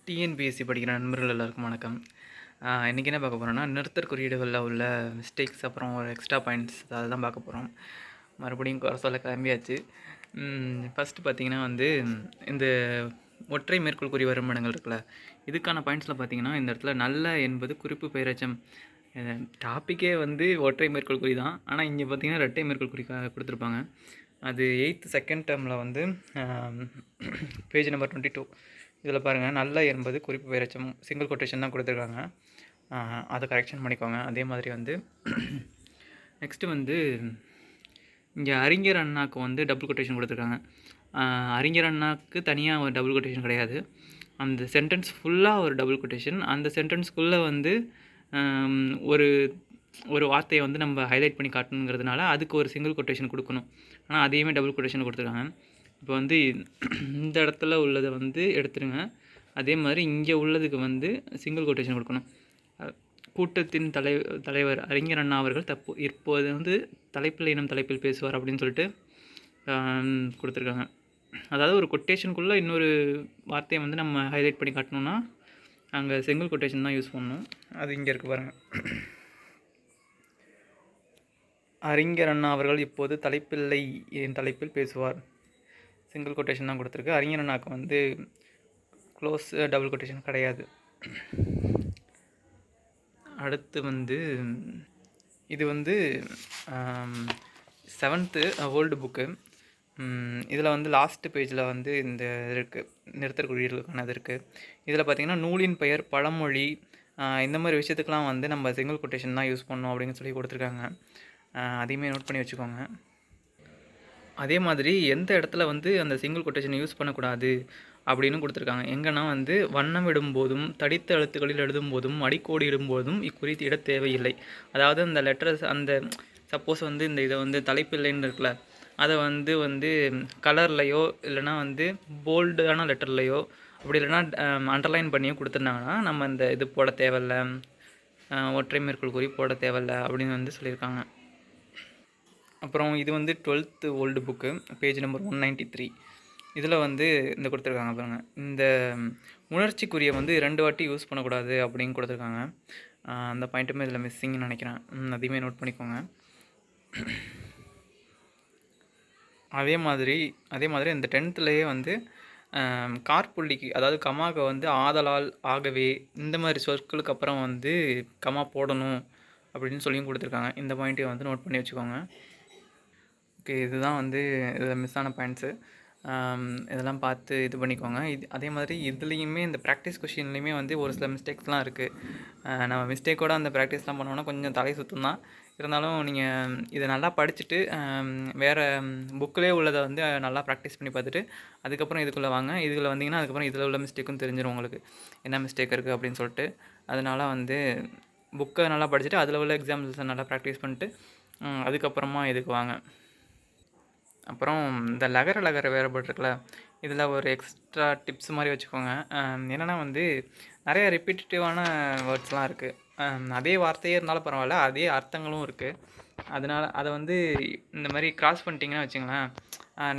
TNPSC படிக்கிற நண்பர்கள் எல்லாருக்கும் வணக்கம். இன்றைக்கி என்ன பார்க்க போகிறோம்னா, நிறுத்தற் குறியீடுகளில் உள்ள மிஸ்டேக்ஸ், அப்புறம் ஒரு எக்ஸ்ட்ரா பாயிண்ட்ஸ் அதை தான் பார்க்க போகிறோம். மறுபடியும் குறை சொல்ல கிளம்பியாச்சு. ஃபஸ்ட்டு பார்த்திங்கன்னா இந்த ஒற்றை மேற்கோள் குறி வருமானங்கள் இருக்குல்ல, இதுக்கான பாயிண்ட்ஸில் பார்த்திங்கன்னா இந்த இடத்துல நல்ல என்பது குறிப்பு பெயரச்சம். டாப்பிக்கே ஒற்றை மேற்கோள் குறி தான், ஆனால் இங்கே பார்த்திங்கன்னா ரெட்டை மேற்கோள் குறி கொடுத்துருப்பாங்க. அது 8th செகண்ட் டேர்மில் பேஜ் நம்பர் 22 இதில் பாருங்கள், நல்ல என்பது குறிப்பு பெயரச்சம் சிங்கிள் கொட்டேஷன் தான் கொடுத்துருக்காங்க. அதை கரெக்ஷன் பண்ணிக்கோங்க. அதே மாதிரி நெக்ஸ்ட்டு இங்கே அறிஞர் அண்ணாக்கு டபுள் கொட்டேஷன் கொடுத்துருக்காங்க. அறிஞர் அண்ணாக்கு தனியாக ஒரு டபுள் கொட்டேஷன் கிடையாது. அந்த சென்டென்ஸ் ஃபுல்லாக ஒரு டபுள் கொட்டேஷன். அந்த சென்டென்ஸ்குள்ளே ஒரு ஒரு வார்த்தையை நம்ம ஹைலைட் பண்ணி காட்டணுங்கிறதுனால அதுக்கு ஒரு சிங்கிள் கொட்டேஷன் கொடுக்கணும். ஆனால் அதையுமே டபுள் கொட்டேஷன் கொடுத்துருக்காங்க. இப்போ இந்த இடத்துல உள்ளதை எடுத்துருங்க. அதே மாதிரி இங்கே உள்ளதுக்கு சிங்கிள் கொட்டேஷன் கொடுக்கணும். கூட்டத்தின் தலைவர் அறிஞர் அண்ணா அவர்கள் இப்போது தலைப்பில் இனம் தலைப்பில் பேசுவார் அப்படின்னு சொல்லிட்டு கொடுத்துருக்காங்க. அதாவது ஒரு கொட்டேஷனுக்குள்ளே இன்னொரு வார்த்தையை நம்ம ஹைலைட் பண்ணி காட்டணுன்னா அங்கே சிங்கிள் கொட்டேஷன் தான் யூஸ் பண்ணணும். அது இங்கே இருக்குது பாருங்கள். அறிஞர் அண்ணா அவர்கள் இப்போது தலைப்பில்லை என் தலைப்பில் பேசுவார், சிங்கிள் கொட்டேஷன் தான் கொடுத்துருக்கு. அறிஞர் அண்ணாக்கு க்ளோஸ் டபுள் கொட்டேஷன் கிடையாது. அடுத்து இது 7th ஓல்டு புக்கு. இதில் லாஸ்ட்டு பேஜில் இந்த இருக்குது, நிறுத்தற் குறியீடுகளுக்கான இது இருக்குது. இதில் பார்த்திங்கன்னா நூலின் பெயர், பழமொழி, இந்த மாதிரி விஷயத்துக்கெலாம் நம்ம சிங்கிள் கொட்டேஷன் தான் யூஸ் பண்ணணும் அப்படின்னு சொல்லி கொடுத்துருக்காங்க. அதையுமே நோட் பண்ணி வச்சுக்கோங்க. அதே மாதிரி எந்த இடத்துல அந்த சிங்கிள் கொட்டேஷனை யூஸ் பண்ணக்கூடாது அப்படின்னு கொடுத்துருக்காங்க. எங்கன்னா வண்ணம் இடும்போதும், தடித்த எழுத்துக்களில் எழுதும்போதும், அடிக்கோடி இடும்போதும் இக்குறித்து இட தேவையில்லை. அதாவது அந்த லெட்டர்ஸ் சப்போஸ் இந்த இதை தலைப்பில்லைன்னு இருக்குல்ல, அதை கலர்லையோ இல்லைனா போல்டான லெட்டர்லையோ அப்படி இல்லைனா அண்டர்லைன் பண்ணியோ கொடுத்துருந்தாங்கன்னா நம்ம இந்த இது போட தேவையில்ல, ஒற்றை மேற்கோள் குறி போட தேவையில்ல அப்படின்னு சொல்லியிருக்காங்க. அப்புறம் இது 12th old book, page number 193. இதில் இந்த கொடுத்துருக்காங்க பாருங்கள். இந்த உணர்ச்சிக்குரிய 2 வாட்டி யூஸ் பண்ணக்கூடாது அப்படின்னு கொடுத்துருக்காங்க. அந்த பாயிண்ட்டுமே இதில் மிஸ்ஸிங்னு நினைக்கிறேன். அதையுமே நோட் பண்ணிக்கோங்க. அதே மாதிரி இந்த 10thலேயே காற்புள்ளிக்கு, அதாவது கமாவுக்கு ஆதலால், ஆகவே, இந்த மாதிரி சொற்களுக்கு அப்புறம் கமா போடணும் அப்படின்னு சொல்லியும் கொடுத்துருக்காங்க. இந்த பாயிண்ட்டையும் நோட் பண்ணி வச்சுக்கோங்க. ஓகே, இதுதான் இதில் மிஸ் ஆன பாயிண்ட்ஸு. இதெல்லாம் பார்த்து இது பண்ணிக்கோங்க. அதே மாதிரி இதுலேயுமே இந்த ப்ராக்டிஸ் கொஷின்லேயுமே ஒரு சில மிஸ்டேக்ஸ்லாம் இருக்குது. நம்ம மிஸ்டேக்கோடு அந்த ப்ராக்டிஸ்லாம் பண்ணோன்னா கொஞ்சம் தலை சுத்தம் தான். இருந்தாலும் நீங்கள் இதை நல்லா படிச்சுட்டு வேறு புக்கிலே உள்ளதை நல்லா ப்ராக்டிஸ் பண்ணி பார்த்துட்டு அதுக்கப்புறம் இதுக்குள்ளே வாங்க. இதில் வந்தீங்கன்னா அதுக்கப்புறம் இதில் உள்ள மிஸ்டேக்கும் தெரிஞ்சிடும் உங்களுக்கு, என்ன மிஸ்டேக் இருக்குது அப்படின்னு சொல்லிட்டு. அதனால் புக்கை நல்லா படிச்சுட்டு அதில் உள்ள எக்ஸாம்பிள்ஸை நல்லா ப்ராக்டிஸ் பண்ணிட்டு அதுக்கப்புறமா இதுக்கு வாங்க. அப்புறம் இந்த லகர வேறுபாடு இருக்குல்ல, இதில் ஒரு எக்ஸ்ட்ரா டிப்ஸ் மாதிரி வச்சுக்கோங்க. என்னென்னா நிறைய ரிப்பீட்டேட்டிவான வேர்ட்ஸ்லாம் இருக்குது. அதே வார்த்தையே இருந்தாலும் பரவாயில்ல, அதே அர்த்தங்களும் இருக்குது. அதனால் அதை இந்த மாதிரி கிராஸ் பண்ணிட்டீங்கன்னா வச்சுங்களேன்,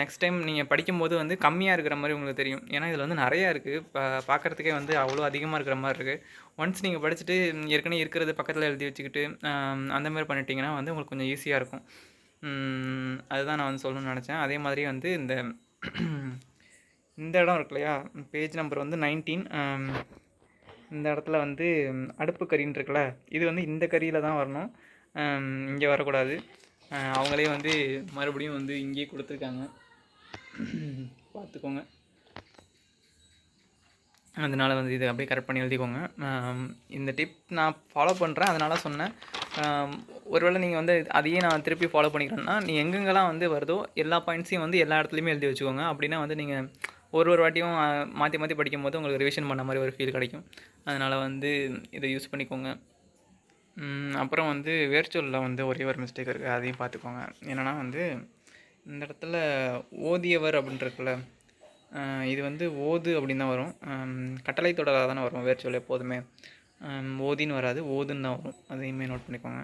நெக்ஸ்ட் டைம் நீங்கள் படிக்கும்போது கம்மியாக இருக்கிற மாதிரி உங்களுக்கு தெரியும். ஏன்னா இதில் நிறையா இருக்குது, பார்க்குறதுக்கே அவ்வளோ அதிகமாக இருக்கிற மாதிரி இருக்குது. ஒன்ஸ் நீங்கள் படிச்சுட்டு ஏற்கனவே இருக்கிறது பக்கத்தில் எழுதி வச்சுக்கிட்டு அந்த மாதிரி பண்ணிட்டீங்கன்னா உங்களுக்கு கொஞ்சம் ஈஸியாக இருக்கும். அதுதான் நான் சொல்லணும்னு நினச்சேன். அதே மாதிரி இந்த இந்த இடம் இருக்கு இல்லையா, பேஜ் நம்பர் 19. இந்த இடத்துல அடுப்பு கறின்னு இருக்குல்ல, இது இந்த கறியில் தான் வரணும், இங்கே வரக்கூடாது. அவங்களே மறுபடியும் இங்கேயே கொடுத்துருக்காங்க, பார்த்துக்கோங்க. அதனால் இது அப்படியே கரெக்ட் பண்ணி எழுதிக்கோங்க. இந்த டிப் நான் ஃபாலோ பண்ணுறேன், அதனால் சொன்னேன். ஒருவேளை நீங்கள் அதையே நான் திருப்பி ஃபாலோ பண்ணிக்கிறேன்னா, நீங்கள் எங்கெங்கெல்லாம் வருதோ எல்லா பாயிண்ட்ஸையும் எல்லா இடத்துலையுமே எழுதி வச்சுக்கோங்க. அப்படின்னா நீங்கள் ஒரு வாட்டியும் மாற்றி படிக்கும்போது உங்களுக்கு ரிவிஷன் பண்ண மாதிரி ஒரு ஃபீல் கிடைக்கும். அதனால் இதை யூஸ் பண்ணிக்கோங்க. அப்புறம் வேர்ச்சொல்லில் ஒரே ஒரு மிஸ்டேக் இருக்குது, அதையும் பார்த்துக்கோங்க. என்னென்னா இந்த இடத்துல ஓதியவர் அப்படின்ட்டுருக்குல்ல, இது ஓது அப்படின்னு தான் வரும். கட்டளை தொடராக தானே வரும் வேர்ச்சொல் எப்போதுமே. ஓதின்னு வராது, ஓதுன்னு தான் வரும். அதையுமே நோட் பண்ணிக்கோங்க.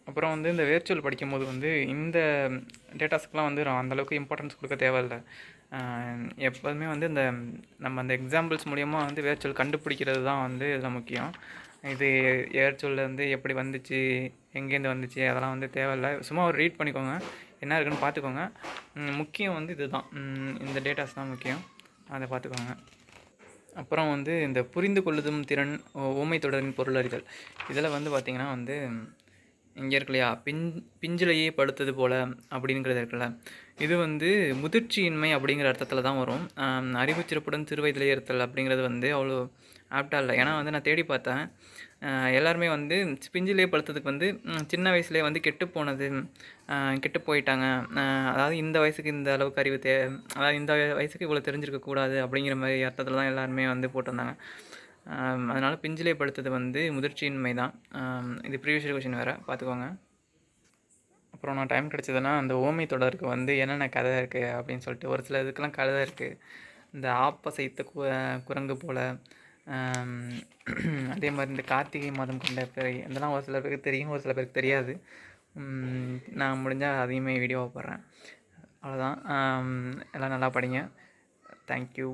அப்புறம் இந்த வேர்ச்சொல் படிக்கும்போது இந்த டேட்டாஸ்க்கெலாம் அந்தளவுக்கு இம்பார்ட்டன்ஸ் கொடுக்க தேவையில்லை. எப்போதுமே வந்து இந்த நம்ம அந்த எக்ஸாம்பிள்ஸ் மூலிமா வந்து வேர்ச்சொல் கண்டுபிடிக்கிறது தான் வந்து இதில் முக்கியம். இது வேர்ச்சொல் வந்து எப்படி வந்துச்சு, எங்கேருந்து வந்துச்சு அதெல்லாம் வந்து தேவையில்ல. சும்மா ஒரு ரீட் பண்ணிக்கோங்க, என்ன இருக்குன்னு பார்த்துக்கோங்க. முக்கியம் வந்து இது தான், இந்த டேட்டாஸ் தான் முக்கியம், அதை பார்த்துக்கோங்க. அப்புறம் வந்து இந்த புரிந்து கொள்ளுதும் திறன், ஊமை தொடரின் பொருள் அறிதல், இதில் வந்து பார்த்திங்கன்னா வந்து இங்கே இருக்கு இல்லையா, பிஞ்சிலையே படுத்தது போல் அப்படிங்கிறது இருக்குல்ல, இது வந்து முதிர்ச்சியின்மை அப்படிங்கிற அர்த்தத்தில் தான் வரும். அறிவுச்சிறப்புடன் சிறுவயதிலே இருத்தல் அப்படிங்கிறது வந்து அவ்வளோ ஆப்டாக இல்லை. ஏன்னா வந்து நான் தேடி பார்த்தேன், எல்லாருமே வந்து பிஞ்சிலே படுத்ததுக்கு வந்து சின்ன வயசுலேயே வந்து கெட்டு போனது, கெட்டு போயிட்டாங்க, அதாவது இந்த வயசுக்கு இந்த அளவுக்கு அறிவு அதாவது இந்த வயசுக்கு இவ்வளோ தெரிஞ்சிருக்கக்கூடாது அப்படிங்கிற மாதிரி அர்த்தத்தில் தான் எல்லாருமே வந்து போட்டிருந்தாங்க. அதனால் பிஞ்சிலே படுத்தது வந்து முதிர்ச்சியின்மை தான். இது ப்ரீவியஸ் கொஷின் வேறு, பார்த்துக்கோங்க. அப்புறம் நான் டைம் கிடச்சதுன்னா அந்த ஓமை தொடருக்கு வந்து என்னென்ன கதை இருக்குது அப்படின்னு சொல்லிட்டு, ஒரு சில இதுக்கெல்லாம் கதை இருக்குது. இந்த ஆப்பசைத்த குரங்கு போல், அதே மாதிரி இந்த கார்த்திகை மாதம் கொண்ட பிறை, இதெல்லாம் ஒரு சில பேருக்கு தெரியும், ஒரு சில பேருக்கு தெரியாது. நான் முடிஞ்சால் அதையுமே வீடியோவாக போடுறேன். அவ்வளோதான். எல்லாம் நல்லா படிங்க. தேங்க்யூ.